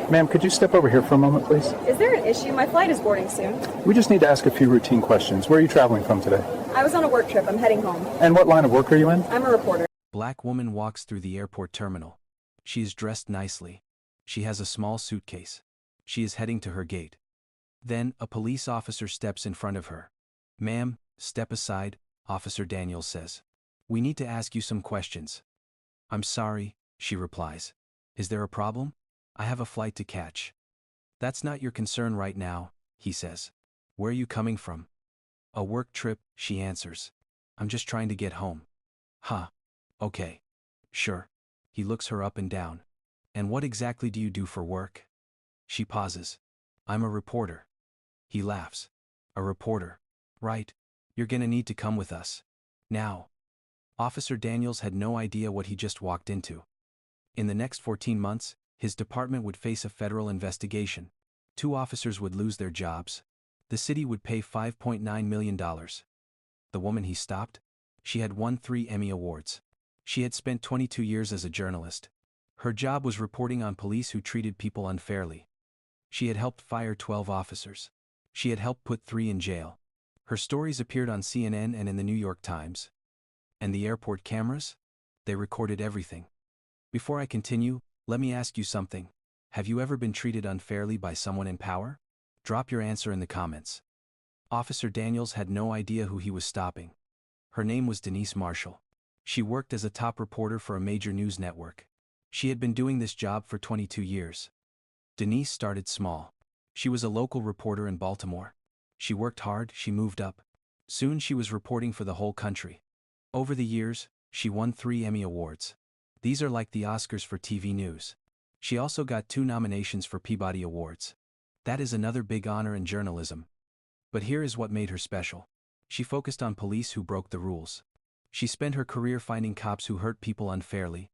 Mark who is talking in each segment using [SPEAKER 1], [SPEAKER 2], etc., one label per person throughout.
[SPEAKER 1] Ma'am, could you step over here for a moment, please?
[SPEAKER 2] Is there an issue? My flight is boarding soon.
[SPEAKER 1] We just need to ask a few routine questions. Where are you traveling from today?
[SPEAKER 2] I was on a work trip. I'm heading home.
[SPEAKER 1] And what line of work are you in?
[SPEAKER 2] I'm a reporter.
[SPEAKER 3] Black woman walks through the airport terminal. She is dressed nicely. She has a small suitcase. She is heading to her gate. Then, a police officer steps in front of her. "Ma'am, step aside," Officer Daniels says. "We need to ask you some questions." "I'm sorry," she replies. "Is there a problem? I have a flight to catch." "That's not your concern right now," he says. "Where are you coming from?" "A work trip," she answers. "I'm just trying to get home." "Huh. Okay. Sure." He looks her up and down. "And what exactly do you do for work?" She pauses. "I'm a reporter." He laughs. "A reporter. Right. You're gonna need to come with us. Now." Officer Daniels had no idea what he just walked into. In the next 14 months, his department would face a federal investigation. 2 officers would lose their jobs. The city would pay $5.9 million. The woman he stopped? She had won 3 Emmy Awards. She had spent 22 years as a journalist. Her job was reporting on police who treated people unfairly. She had helped fire 12 officers. She had helped put 3 in jail. Her stories appeared on CNN and in the New York Times. And the airport cameras? They recorded everything. Before I continue, let me ask you something. Have you ever been treated unfairly by someone in power? Drop your answer in the comments. Officer Daniels had no idea who he was stopping. Her name was Denise Marshall. She worked as a top reporter for a major news network. She had been doing this job for 22 years. Denise started small. She was a local reporter in Baltimore. She worked hard, she moved up. Soon she was reporting for the whole country. Over the years, she won 3 Emmy Awards. These are like the Oscars for TV news. She also got 2 nominations for Peabody Awards. That is another big honor in journalism. But here is what made her special. She focused on police who broke the rules. She spent her career finding cops who hurt people unfairly.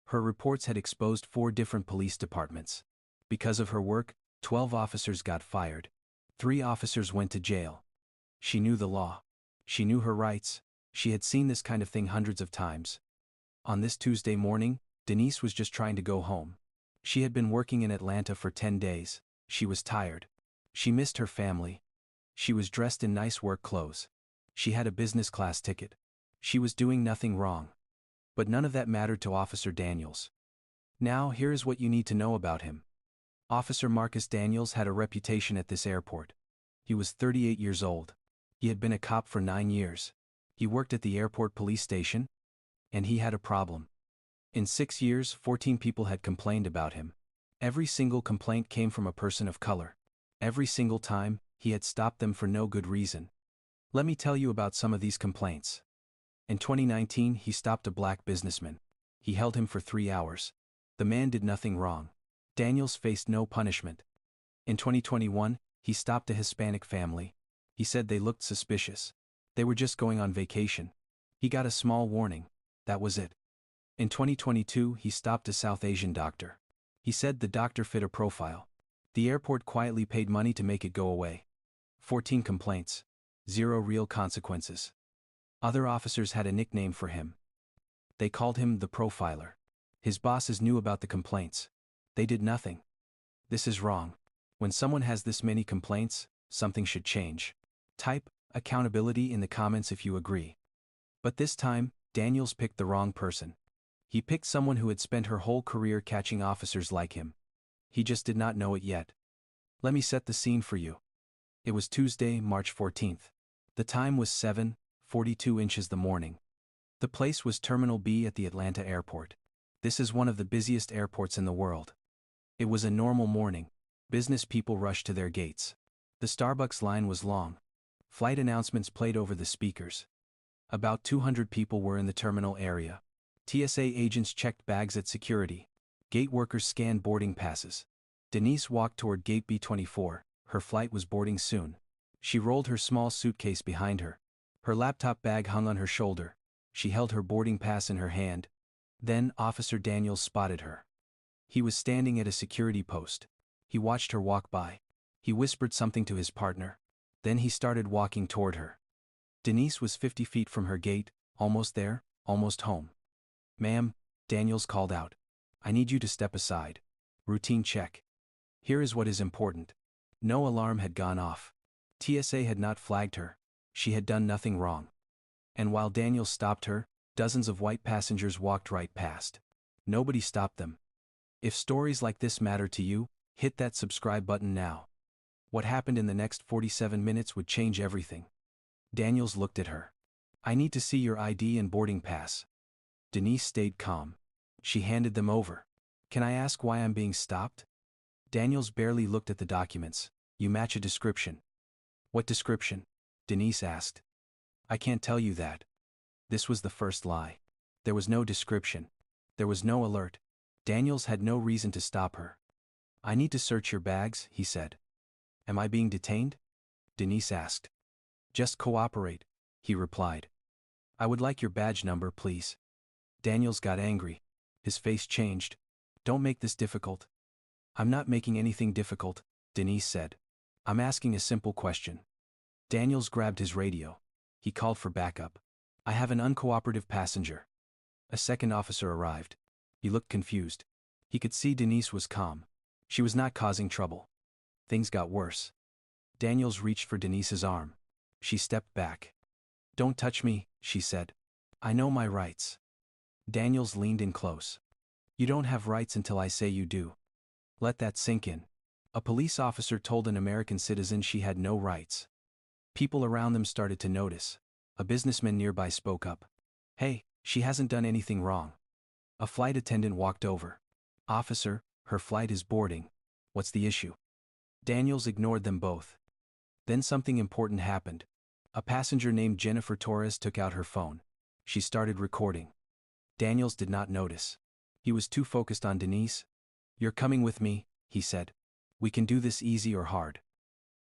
[SPEAKER 3] Her reports had exposed 4 different police departments. Because of her work, 12 officers got fired. 3 officers went to jail. She knew the law. She knew her rights. She had seen this kind of thing hundreds of times. On this Tuesday morning, Denise was just trying to go home. She had been working in Atlanta for 10 days. She was tired. She missed her family. She was dressed in nice work clothes. She had a business class ticket. She was doing nothing wrong. But none of that mattered to Officer Daniels. Now, here is what you need to know about him. Officer Marcus Daniels had a reputation at this airport. He was 38 years old. He had been a cop for 9 years. He worked at the airport police station. And he had a problem. In 6 years, 14 people had complained about him. Every single complaint came from a person of color. Every single time, he had stopped them for no good reason. Let me tell you about some of these complaints. In 2019, he stopped a black businessman. He held him for 3 hours. The man did nothing wrong. Daniels faced no punishment. In 2021, he stopped a Hispanic family. He said they looked suspicious. They were just going on vacation. He got a small warning. That was it. In 2022, he stopped a South Asian doctor. He said the doctor fit a profile. The airport quietly paid money to make it go away. 14 complaints. 0 real consequences. Other officers had a nickname for him. They called him the profiler. His bosses knew about the complaints. They did nothing. This is wrong. When someone has this many complaints, something should change. Type accountability in the comments if you agree. But this time, Daniels picked the wrong person. He picked someone who had spent her whole career catching officers like him. He just did not know it yet. Let me set the scene for you. It was Tuesday, March 14th. The time was 7:42 inches the morning. The place was Terminal B at the Atlanta airport. This is one of the busiest airports in the world. It was a normal morning. Business people rushed to their gates. The Starbucks line was long. Flight announcements played over the speakers. About 200 people were in the terminal area. TSA agents checked bags at security. Gate workers scanned boarding passes. Denise walked toward gate B24. Her flight was boarding soon. She rolled her small suitcase behind her. Her laptop bag hung on her shoulder. She held her boarding pass in her hand. Then Officer Daniels spotted her. He was standing at a security post. He watched her walk by. He whispered something to his partner. Then he started walking toward her. Denise was 50 feet from her gate, almost there, almost home. "Ma'am," Daniels called out. "I need you to step aside. Routine check." Here is what is important. No alarm had gone off. TSA had not flagged her. She had done nothing wrong. And while Daniels stopped her, dozens of white passengers walked right past. Nobody stopped them. If stories like this matter to you, hit that subscribe button now. What happened in the next 47 minutes would change everything. Daniels looked at her. I need to see your ID and boarding pass. Denise stayed calm. She handed them over. Can I ask why I'm being stopped? Daniels barely looked at the documents. You match a description. What description? Denise asked. I can't tell you that. This was the first lie. There was no description. There was no alert. Daniels had no reason to stop her. I need to search your bags, he said. Am I being detained? Denise asked. Just cooperate, he replied. I would like your badge number, please. Daniels got angry. His face changed. Don't make this difficult. I'm not making anything difficult, Denise said. I'm asking a simple question. Daniels grabbed his radio. He called for backup. I have an uncooperative passenger. A second officer arrived. He looked confused. He could see Denise was calm. She was not causing trouble. Things got worse. Daniels reached for Denise's arm. She stepped back. Don't touch me, she said. I know my rights. Daniels leaned in close. You don't have rights until I say you do. Let that sink in. A police officer told an American citizen she had no rights. People around them started to notice. A businessman nearby spoke up. Hey, she hasn't done anything wrong. A flight attendant walked over. Officer, her flight is boarding. What's the issue? Daniels ignored them both. Then something important happened. A passenger named Jennifer Torres took out her phone. She started recording. Daniels did not notice. He was too focused on Denise. You're coming with me, he said. We can do this easy or hard.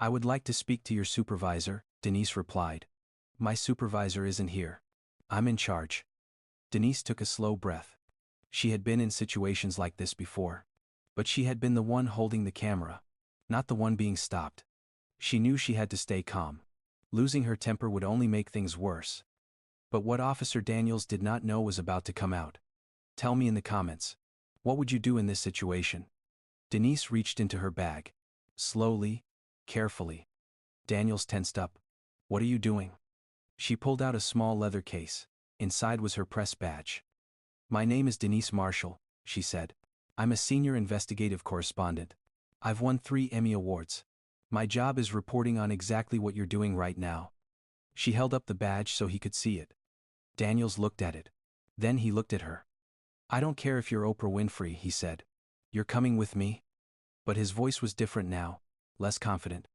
[SPEAKER 3] I would like to speak to your supervisor, Denise replied. My supervisor isn't here. I'm in charge. Denise took a slow breath. She had been in situations like this before. But she had been the one holding the camera, not the one being stopped. She knew she had to stay calm. Losing her temper would only make things worse. But what Officer Daniels did not know was about to come out. Tell me in the comments. What would you do in this situation? Denise reached into her bag. Slowly, carefully. Daniels tensed up. What are you doing? She pulled out a small leather case. Inside was her press badge. My name is Denise Marshall, she said. I'm a senior investigative correspondent. I've won 3 Emmy Awards. My job is reporting on exactly what you're doing right now. She held up the badge so he could see it. Daniels looked at it. Then he looked at her. I don't care if you're Oprah Winfrey, he said. You're coming with me? But his voice was different now, less confident.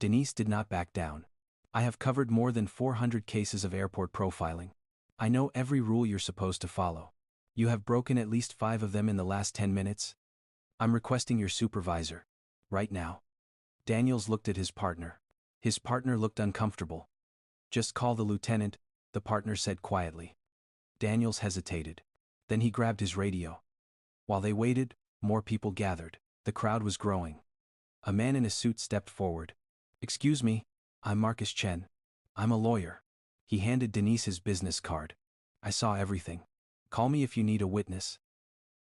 [SPEAKER 3] Denise did not back down. I have covered more than 400 cases of airport profiling. I know every rule you're supposed to follow. You have broken at least 5 of them in the last 10 minutes. I'm requesting your supervisor. Right now. Daniels looked at his partner. His partner looked uncomfortable. Just call the lieutenant, the partner said quietly. Daniels hesitated. Then he grabbed his radio. While they waited, more people gathered. The crowd was growing. A man in a suit stepped forward. Excuse me, I'm Marcus Chen. I'm a lawyer. He handed Denise his business card. I saw everything. Call me if you need a witness.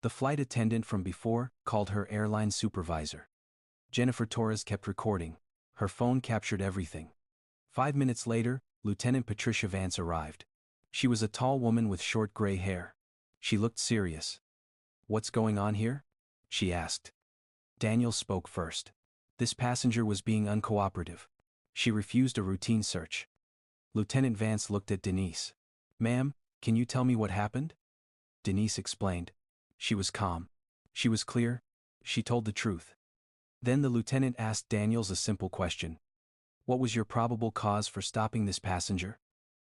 [SPEAKER 3] The flight attendant from before called her airline supervisor. Jennifer Torres kept recording. Her phone captured everything. 5 minutes later, Lieutenant Patricia Vance arrived. She was a tall woman with short gray hair. She looked serious. What's going on here? She asked. Daniel spoke first. This passenger was being uncooperative. She refused a routine search. Lieutenant Vance looked at Denise. Ma'am, can you tell me what happened? Denise explained. She was calm. She was clear. She told the truth. Then the lieutenant asked Daniels a simple question. What was your probable cause for stopping this passenger?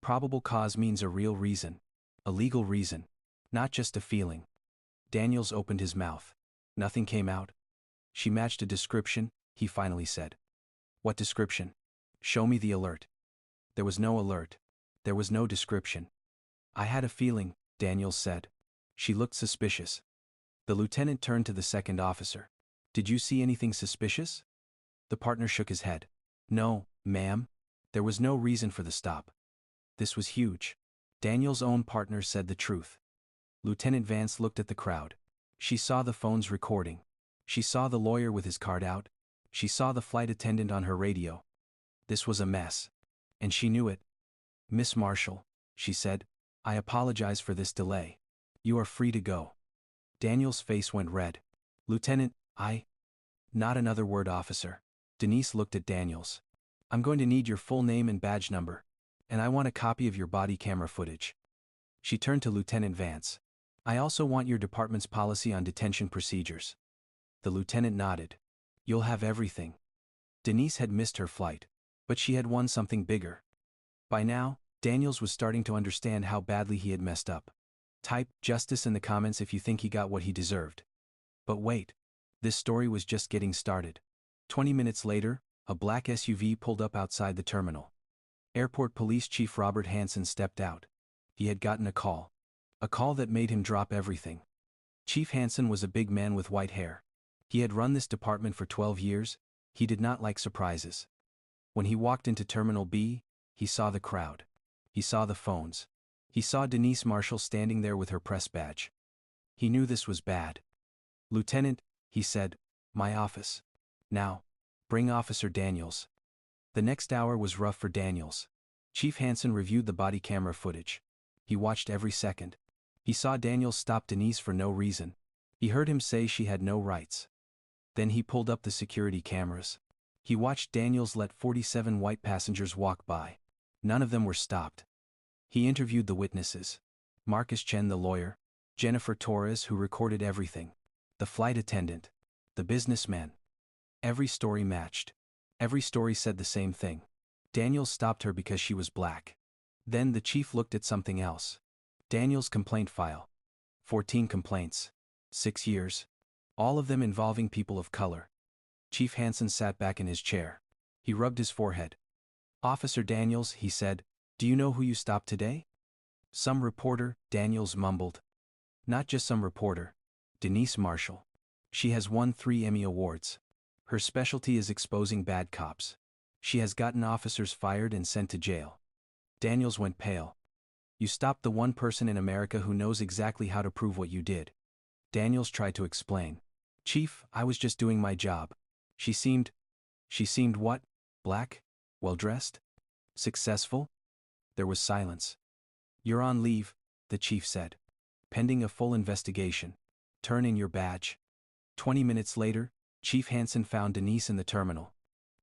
[SPEAKER 3] Probable cause means a real reason. A legal reason. Not just a feeling. Daniels opened his mouth. Nothing came out. She matched a description, he finally said. What description? Show me the alert. There was no alert. There was no description. I had a feeling, Daniels said. She looked suspicious. The lieutenant turned to the second officer. Did you see anything suspicious? The partner shook his head. No, ma'am. There was no reason for the stop. This was huge. Daniel's own partner said the truth. Lieutenant Vance looked at the crowd. She saw the phones recording. She saw the lawyer with his card out. She saw the flight attendant on her radio. This was a mess. And she knew it. "Miss Marshall," she said, "I apologize for this delay. You are free to go." Daniel's face went red. "Lieutenant, Not another word, officer." Denise looked at Daniels. "I'm going to need your full name and badge number. And I want a copy of your body camera footage." She turned to Lieutenant Vance. "I also want your department's policy on detention procedures." The lieutenant nodded. "You'll have everything." Denise had missed her flight. But she had won something bigger. By now, Daniels was starting to understand how badly he had messed up. Type "justice" in the comments if you think he got what he deserved. But wait. This story was just getting started. 20 minutes later, a black SUV pulled up outside the terminal. Airport Police Chief Robert Hansen stepped out. He had gotten a call. A call that made him drop everything. Chief Hansen was a big man with white hair. He had run this department for 12 years. He did not like surprises. When he walked into Terminal B, he saw the crowd. He saw the phones. He saw Denise Marshall standing there with her press badge. He knew this was bad. "Lieutenant," he said, "my office." "Now. Bring Officer Daniels." The next hour was rough for Daniels. Chief Hansen reviewed the body camera footage. He watched every second. He saw Daniels stop Denise for no reason. He heard him say she had no rights. Then he pulled up the security cameras. He watched Daniels let 47 white passengers walk by. None of them were stopped. He interviewed the witnesses. Marcus Chen, the lawyer. Jennifer Torres, who recorded everything. The flight attendant. The businessman. Every story matched. Every story said the same thing. Daniels stopped her because she was black. Then the chief looked at something else. Daniels' complaint file. 14 complaints. 6 years. All of them involving people of color. Chief Hansen sat back in his chair. He rubbed his forehead. "Officer Daniels," he said, "do you know who you stopped today?" "Some reporter," Daniels mumbled. "Not just some reporter. Denise Marshall. She has won 3 Emmy Awards. Her specialty is exposing bad cops. She has gotten officers fired and sent to jail." Daniels went pale. "You stopped the one person in America who knows exactly how to prove what you did." Daniels tried to explain. "Chief, I was just doing my job. She seemed what? Black? Well-dressed? Successful?" There was silence. "You're on leave," the chief said. "Pending a full investigation. Turn in your badge." 20 minutes later, Chief Hansen found Denise in the terminal.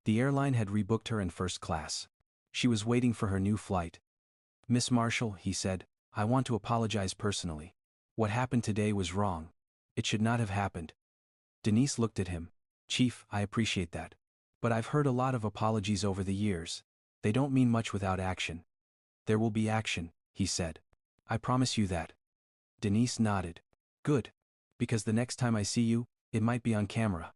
[SPEAKER 3] The airline had rebooked her in first class. She was waiting for her new flight. "Miss Marshall," he said, "I want to apologize personally. What happened today was wrong. It should not have happened." Denise looked at him. "Chief, I appreciate that. But I've heard a lot of apologies over the years. They don't mean much without action." "There will be action," he said. "I promise you that." Denise nodded. "Good. Because the next time I see you, it might be on camera."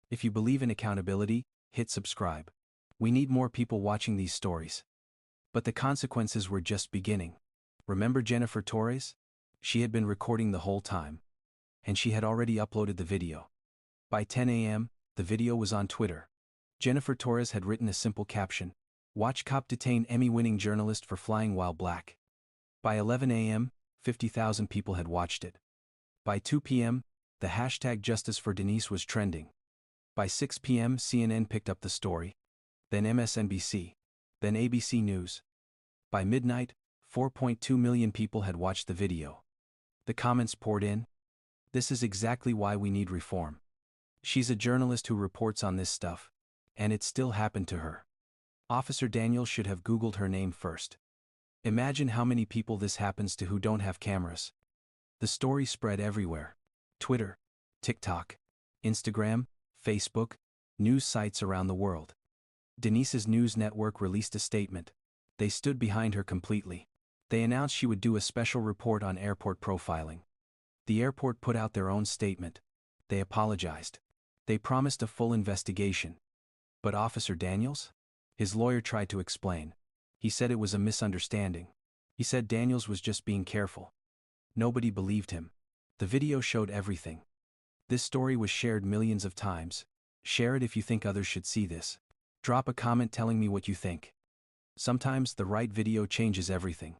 [SPEAKER 3] If you believe in accountability, hit subscribe. We need more people watching these stories. But the consequences were just beginning. Remember Jennifer Torres? She had been recording the whole time. And she had already uploaded the video. By 10 a.m., the video was on Twitter. Jennifer Torres had written a simple caption: "Watch cop detain Emmy-winning journalist for flying while black." By 11 a.m., 50,000 people had watched it. By 2 p.m., the hashtag Justice for Denise was trending. By 6 p.m., CNN picked up the story. Then MSNBC. Then ABC News. By midnight, 4.2 million people had watched the video. The comments poured in. "This is exactly why we need reform. She's a journalist who reports on this stuff. And it still happened to her. Officer Daniels should have Googled her name first." Imagine how many people this happens to who don't have cameras. The story spread everywhere. Twitter, TikTok, Instagram, Facebook, news sites around the world. Denise's news network released a statement. They stood behind her completely. They announced she would do a special report on airport profiling. The airport put out their own statement. They apologized. They promised a full investigation. But Officer Daniels? His lawyer tried to explain. He said it was a misunderstanding. He said Daniels was just being careful. Nobody believed him. The video showed everything. This story was shared millions of times. Share it if you think others should see this. Drop a comment telling me what you think. Sometimes the right video changes everything.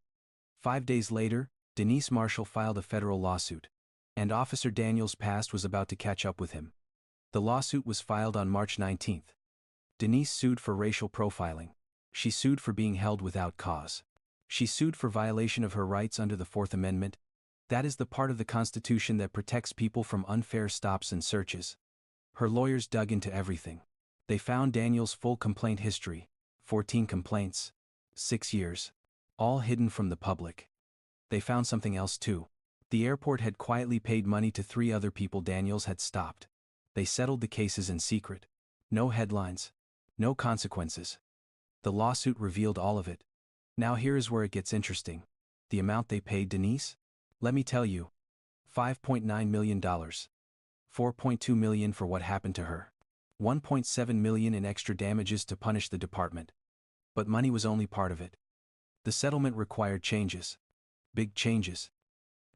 [SPEAKER 3] 5 days later, Denise Marshall filed a federal lawsuit. And Officer Daniels' past was about to catch up with him. The lawsuit was filed on March 19. Denise sued for racial profiling. She sued for being held without cause. She sued for violation of her rights under the Fourth Amendment. That is the part of the Constitution that protects people from unfair stops and searches. Her lawyers dug into everything. They found Daniels' full complaint history, 14 complaints, 6 years, all hidden from the public. They found something else too. The airport had quietly paid money to 3 other people Daniels had stopped. They settled the cases in secret. No headlines. No consequences. The lawsuit revealed all of it. Now here is where it gets interesting. The amount they paid Denise? Let me tell you. $5.9 million. $4.2 million for what happened to her. $1.7 million in extra damages to punish the department. But money was only part of it. The settlement required changes. Big changes.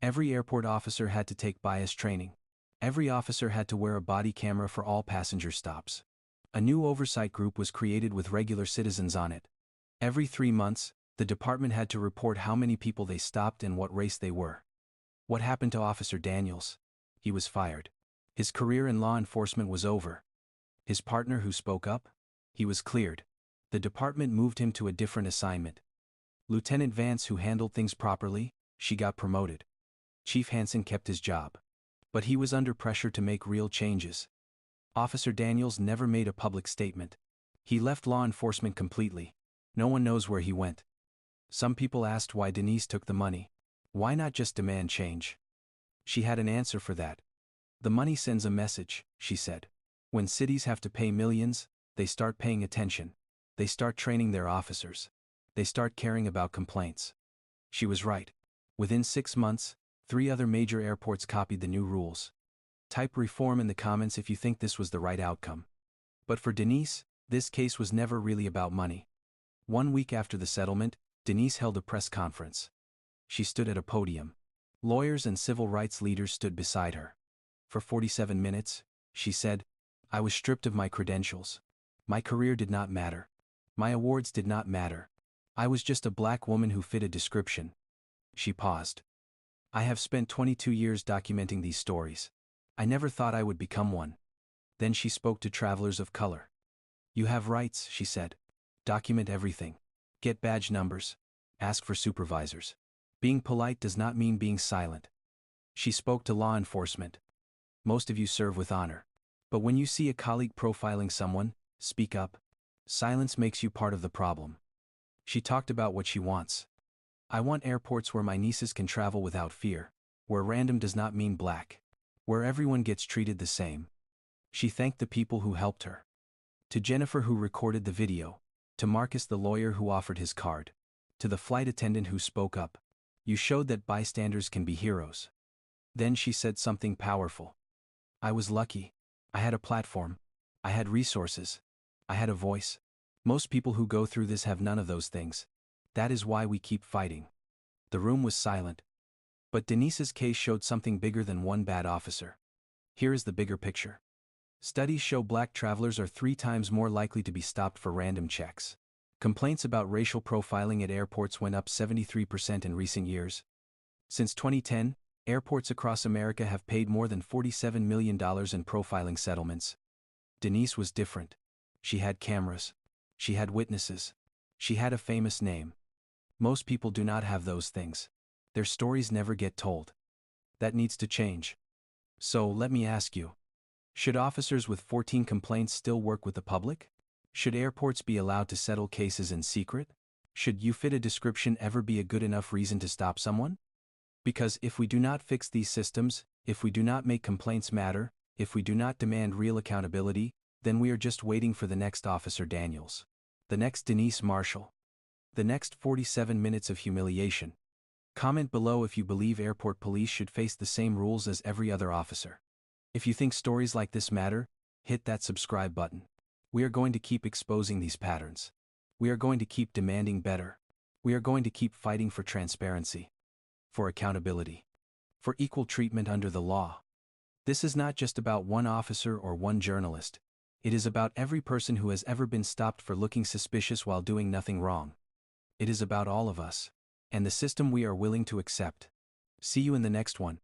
[SPEAKER 3] Every airport officer had to take bias training. Every officer had to wear a body camera for all passenger stops. A new oversight group was created with regular citizens on it. Every 3 months, the department had to report how many people they stopped and what race they were. What happened to Officer Daniels? He was fired. His career in law enforcement was over. His partner who spoke up? He was cleared. The department moved him to a different assignment. Lieutenant Vance, who handled things properly, she got promoted. Chief Hansen kept his job. But he was under pressure to make real changes. Officer Daniels never made a public statement. He left law enforcement completely. No one knows where he went. Some people asked why Denise took the money. Why not just demand change? She had an answer for that. The money sends a message, she said. When cities have to pay millions, they start paying attention. They start training their officers. They start caring about complaints. She was right. Within 6 months, 3 other major airports copied the new rules. Type reform in the comments if you think this was the right outcome. But for Denise, this case was never really about money. 1 week after the settlement, Denise held a press conference. She stood at a podium. Lawyers and civil rights leaders stood beside her. For 47 minutes, she said, "I was stripped of my credentials. My career did not matter. My awards did not matter. I was just a black woman who fit a description." She paused. "I have spent 22 years documenting these stories. I never thought I would become one." Then she spoke to travelers of color. "You have rights," she said. "Document everything. Get badge numbers. Ask for supervisors. Being polite does not mean being silent." She spoke to law enforcement. "Most of you serve with honor. But when you see a colleague profiling someone, speak up. Silence makes you part of the problem." She talked about what she wants. "I want airports where my nieces can travel without fear, where random does not mean black, where everyone gets treated the same." She thanked the people who helped her. To Jennifer, who recorded the video. To Marcus, the lawyer who offered his card. To the flight attendant who spoke up. "You showed that bystanders can be heroes." Then she said something powerful. "I was lucky. I had a platform. I had resources. I had a voice. Most people who go through this have none of those things. That is why we keep fighting." The room was silent. But Denise's case showed something bigger than one bad officer. Here is the bigger picture. Studies show black travelers are 3 times more likely to be stopped for random checks. Complaints about racial profiling at airports went up 73% in recent years. Since 2010, airports across America have paid more than $47 million in profiling settlements. Denise was different. She had cameras. She had witnesses. She had a famous name. Most people do not have those things. Their stories never get told. That needs to change. So let me ask you. Should officers with 14 complaints still work with the public? Should airports be allowed to settle cases in secret? Should "you fit a description" ever be a good enough reason to stop someone? Because if we do not fix these systems, if we do not make complaints matter, if we do not demand real accountability, then we are just waiting for the next Officer Daniels. The next Denise Marshall. The next 47 minutes of humiliation. Comment below if you believe airport police should face the same rules as every other officer. If you think stories like this matter, hit that subscribe button. We are going to keep exposing these patterns. We are going to keep demanding better. We are going to keep fighting for transparency, for accountability, for equal treatment under the law. This is not just about one officer or one journalist. It is about every person who has ever been stopped for looking suspicious while doing nothing wrong. It is about all of us, and the system we are willing to accept. See you in the next one.